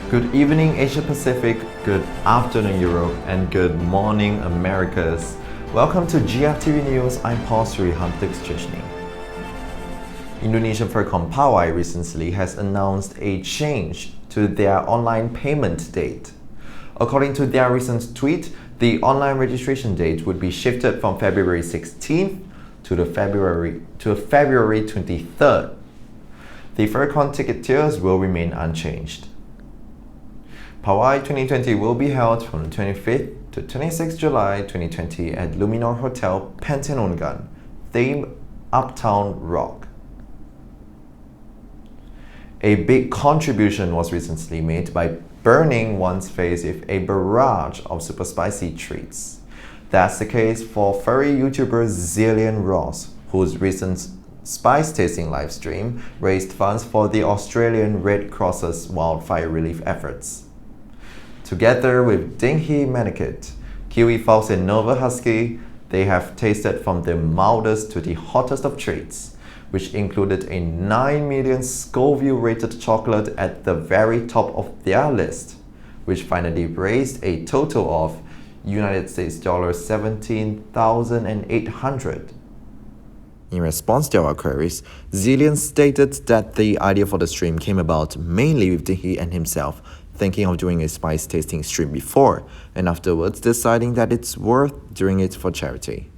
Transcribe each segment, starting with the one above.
Good evening Asia Pacific, good afternoon Europe, and good morning Americas. Welcome to GFTV News, I'm Sri Hamtik. Indonesian Furcom PAWAI recently has announced a change to their online payment date. According to their recent tweet, the online registration date would be shifted from February 16th to February 23rd. The Furcom ticket tiers will remain unchanged. PAWAI 2020 will be held from 25th to 26th July 2020 at Luminor Hotel, Pantanongan, theme Uptown Rock. A big contribution was recently made by burning one's face with a barrage of super spicy treats. That's the case for furry YouTuber Zillion Ross, whose recent spice tasting livestream raised funds for the Australian Red Cross's wildfire relief efforts. Together with Dinghy Manakit, Kiwi Fox and Nova Husky, they have tasted from the mildest to the hottest of treats, which included a 9 million Scoville rated chocolate at the very top of their list, which finally raised a total of United States $17,800. In response to our queries, Zillion stated that the idea for the stream came about mainly with Dinghy and himself thinking of doing a spice tasting stream before, and afterwards deciding that it's worth doing it for charity.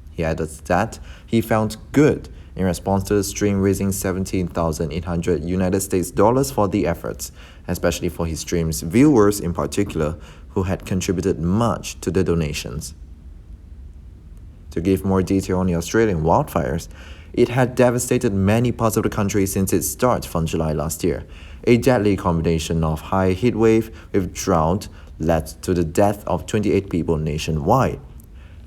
He added that he felt good in response to the stream raising $17,800 United States dollars for the efforts, especially for his stream's viewers in particular, who had contributed much to the donations. To give more detail on the Australian wildfires, it had devastated many parts of the country since its start from July last year. A deadly combination of high heat wave with drought led to the death of 28 people nationwide,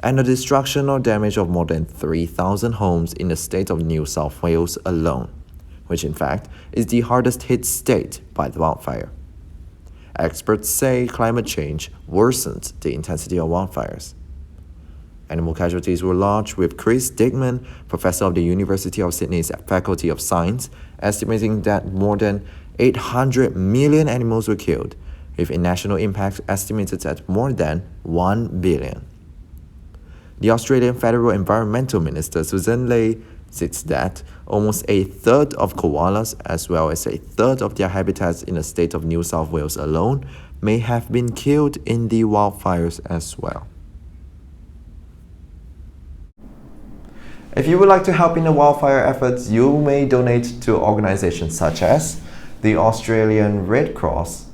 and the destruction or damage of more than 3,000 homes in the state of New South Wales alone, which in fact is the hardest hit state by the wildfire. Experts say climate change worsened the intensity of wildfires. Animal casualties were large, with Chris Dickman, professor of the University of Sydney's Faculty of Science, estimating that more than 800 million animals were killed, with a national impact estimated at more than 1 billion. The Australian Federal Environmental Minister Susan Ley states that almost a third of koalas, as well as a third of their habitats in the state of New South Wales alone, may have been killed in the wildfires as well. If you would like to help in the wildfire efforts, you may donate to organizations such as the Australian Red Cross,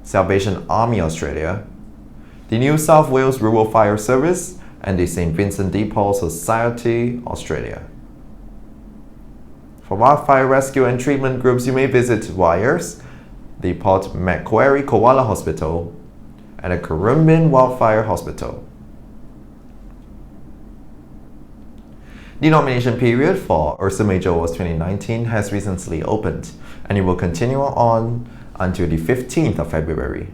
Salvation Army Australia, the New South Wales Rural Fire Service, and the St. Vincent de Paul Society Australia. For wildfire rescue and treatment groups, you may visit WIRES, the Port Macquarie Koala Hospital, and the Currumbin Wildfire Hospital. The nomination period for URSA Major Awards 2019 has recently opened, and it will continue on until the 15th of February.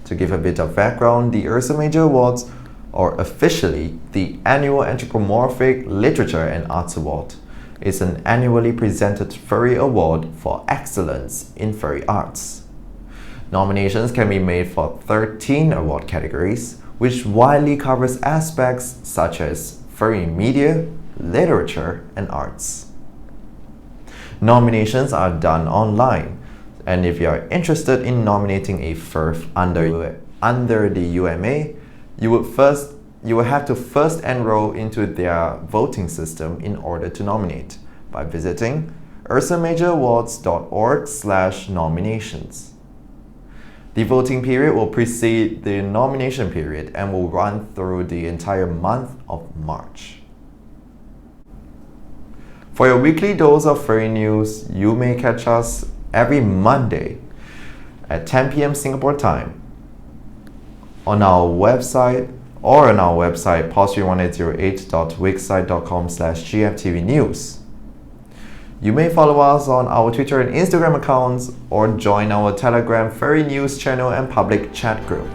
To give a bit of background, the URSA Major Awards, or officially the Annual Anthropomorphic Literature and Arts Award, is an annually presented furry award for excellence in furry arts. Nominations can be made for 13 award categories, which widely covers aspects such as furry media, literature, and arts. Nominations are done online, and if you are interested in nominating a FURF under the UMA, you will have to first enroll into their voting system in order to nominate by visiting ursamajorawards.org/nominations. The voting period will precede the nomination period and will run through the entire month of March. For your weekly dose of furry news, you may catch us every Monday at 10 p.m. Singapore time on our website pawsri1808.wixsite.com/GFTV News. You may follow us on our Twitter and Instagram accounts or join our Telegram Furry News channel and public chat group.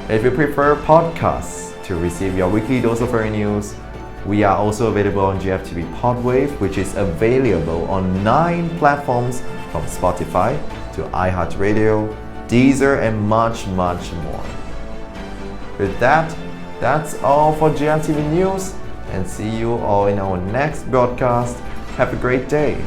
If you prefer podcasts to receive your weekly dose of furry news, we are also available on GFTV PodWave, which is available on 9 platforms from Spotify, to iHeartRadio, Deezer, and much, much more. With that, that's all for GFTV News, and see you all in our next broadcast. Have a great day.